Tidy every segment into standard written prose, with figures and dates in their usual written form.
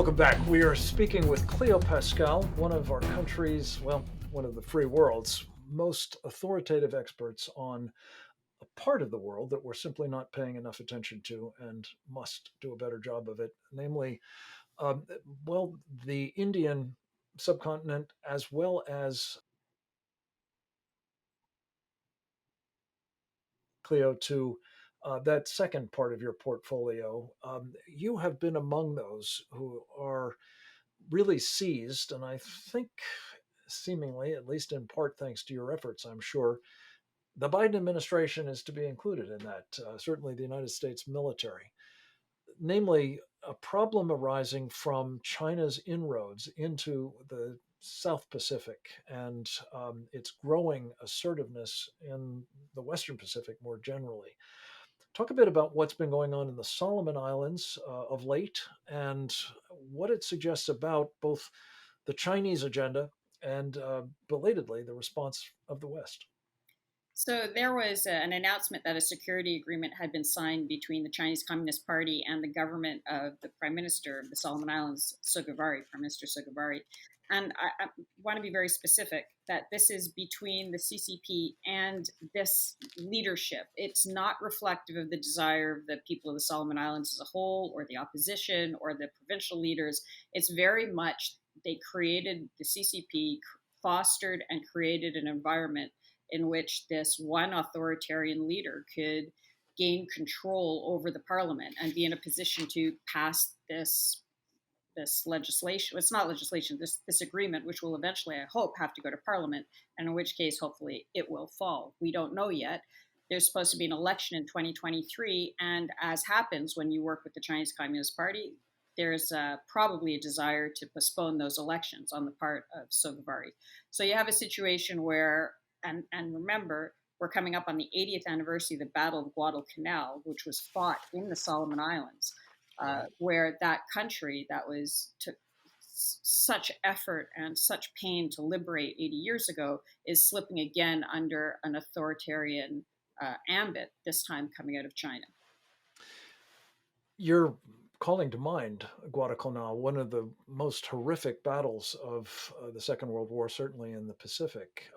Welcome back. We are speaking with Cleo Paskal, one of our country's, well, one of the free world's most authoritative experts on a part of the world that we're simply not paying enough attention to and must do a better job of it, namely, um, well, the Indian subcontinent as well as Cleo to that second part of your portfolio. You have been among those who are really seized, and I think seemingly, at least in part thanks to your efforts, I'm sure, the Biden administration is to be included in that, certainly the United States military, namely a problem arising from China's inroads into the South Pacific and its growing assertiveness in the Western Pacific more generally. Talk a bit about what's been going on in the Solomon Islands of late and what it suggests about both the Chinese agenda and belatedly the response of the West. So there was an announcement that a security agreement had been signed between the Chinese Communist Party and the government of the Prime Minister of the Solomon Islands, Sogavari, Prime Minister Sogavari. And I want to be very specific that this is between the CCP and this leadership. It's not reflective of the desire of the people of the Solomon Islands as a whole, or the opposition, or the provincial leaders. It's very much they created the CCP, fostered and created an environment in which this one authoritarian leader could gain control over the parliament and be in a position to pass this legislation. It's not legislation, this agreement, which will eventually, I hope, have to go to parliament, and in which case, hopefully, it will fall. We don't know yet. There's supposed to be an election in 2023, and as happens when you work with the Chinese Communist Party, there's probably a desire to postpone those elections on the part of Sogavari. So you have a situation where, and remember, we're coming up on the 80th anniversary of the Battle of Guadalcanal, which was fought in the Solomon Islands, Right. where that country that took such effort and such pain to liberate 80 years ago is slipping again under an authoritarian ambit, this time coming out of China. You're calling to mind Guadalcanal, one of the most horrific battles of the Second World War, certainly in the Pacific,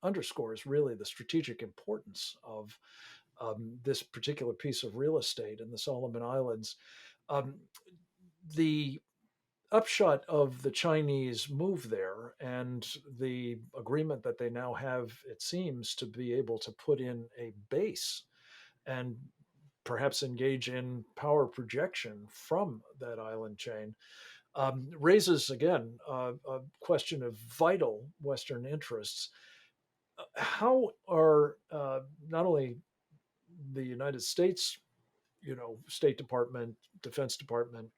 underscores really the strategic importance of this particular piece of real estate in the Solomon Islands. Um, the upshot of the Chinese move there and the agreement that they now have, it seems, to be able to put in a base and perhaps engage in power projection from that island chain, raises again a question of vital Western interests. How are not only the United States, State Department, Defense Department,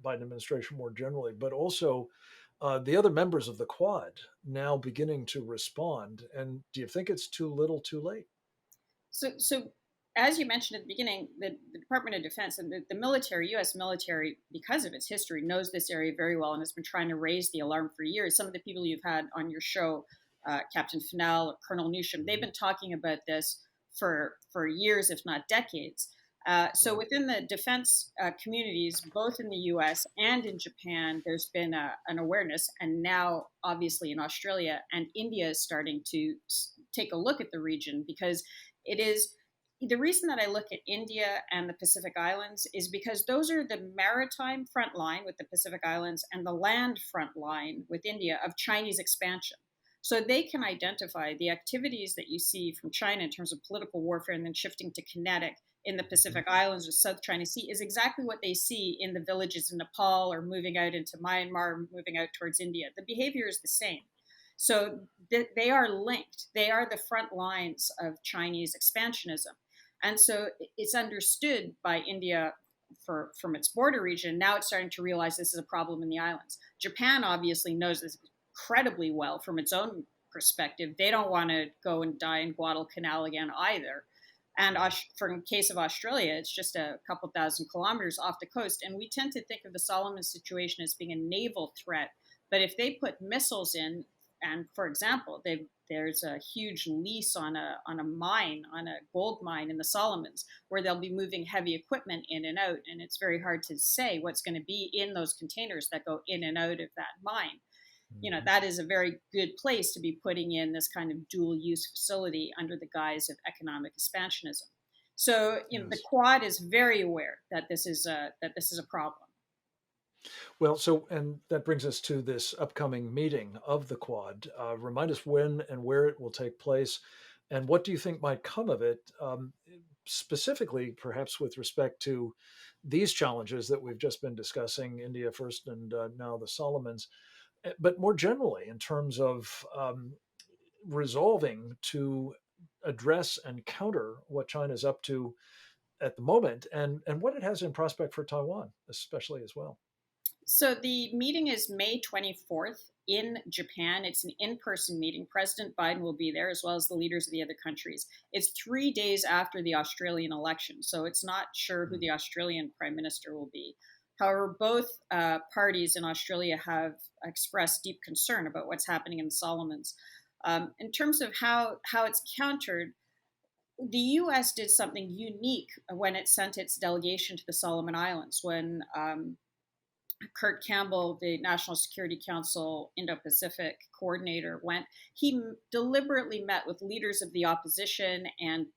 Biden administration more generally, but also the other members of the Quad now beginning to respond? And do you think it's too little, too late? So as you mentioned at the beginning, the Department of Defense and the military, U.S. military, because of its history, knows this area very well and has been trying to raise the alarm for years. Some of the people you've had on your show, Captain Fennell, Colonel Newsham, they've been talking about this for years, if not decades. So Right. within the defense communities, both in the U.S. and in Japan, there's been an awareness, and now obviously in Australia and India is starting to take a look at the region, because it is the reason that I look at India and the Pacific Islands is because those are the maritime front line with the Pacific Islands and the land front line with India of Chinese expansion. So they can identify the activities that you see from China in terms of political warfare and then shifting to kinetic in the Mhm. Pacific Islands or South China Sea is exactly what they see in the villages in Nepal or moving out into Myanmar, moving out towards India. The behavior is the same. So they are linked. They are the front lines of Chinese expansionism. And so it's understood by India from its border region. Now it's starting to realize this is a problem in the islands. Japan obviously knows this incredibly well from its own perspective. They don't want to go and die in Guadalcanal again either. And Right. for in case of Australia, it's just a couple thousand kilometers off the coast. And we tend to think of the Solomon situation as being a naval threat. But if they put missiles in and for example, there's a huge lease on a mine, on a gold mine in the Solomons, where they'll be moving heavy equipment in and out, and it's very hard to say what's going to be in those containers that go in and out of that mine. Mhm. That is a very good place to be putting in this kind of dual use facility under the guise of economic expansionism. So, the Yes. Quad is very aware that this is a problem. Well, so, and that brings us to this upcoming meeting of the Quad. Remind us when and where it will take place, and what do you think might come of it, specifically, perhaps with respect to these challenges that we've just been discussing, India first and now the Solomons, but more generally in terms of resolving to address and counter what China's up to at the moment, and what it has in prospect for Taiwan, especially as well. So the meeting is May 24th in Japan. It's an in person meeting. President Biden will be there, as well as the leaders of the other countries. It's 3 days after the Australian election, so it's not sure who Mm. the Australian prime minister will be. However, both parties in Australia have expressed deep concern about what's happening in the Solomons. In terms of how it's countered, the U.S. did something unique when it sent its delegation to the Solomon Islands. When Kurt Campbell, the National Security Council Indo Pacific coordinator, went, he deliberately met with leaders of the opposition and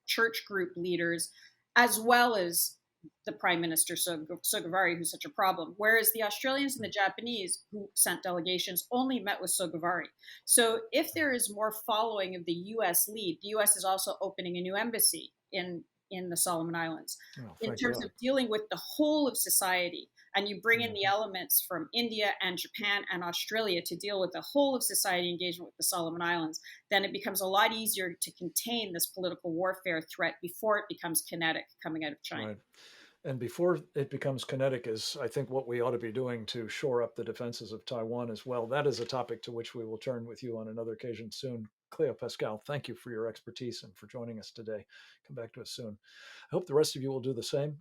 church group leaders, as well as the Prime Minister Sogavari, who's such a problem. Whereas the Australians and the Japanese, who sent delegations, only met with Sogavari. So if there is more following of the U.S. lead, the U.S. is also opening a new embassy in the Solomon Islands. Oh, In thank terms of God. dealing with the whole of society, and you bring in the Mhm. elements from India and Japan and Australia to deal with the whole of society engagement with the Solomon Islands, then it becomes a lot easier to contain this political warfare threat before it becomes kinetic coming out of China. Right. And before it becomes kinetic, is I think what we ought to be doing to shore up the defenses of Taiwan as well. That is a topic to which we will turn with you on another occasion soon. Cleo Pascal, thank you for your expertise and for joining us today. Come back to us soon. I hope the rest of you will do the same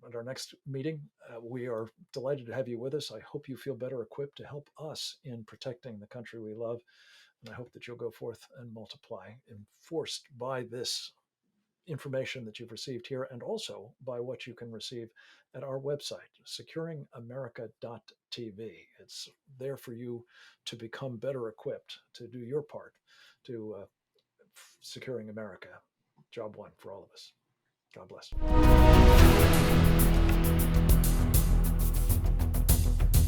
at our next meeting. We are delighted to have you with us. I hope you feel better equipped to help us in protecting the country we love. And I hope that you'll go forth and multiply, enforced by this information that you've received here and also by what you can receive at our website, securingamerica.tv. It's there for you to become better equipped to do your part to securing America. Job one for all of us. God bless.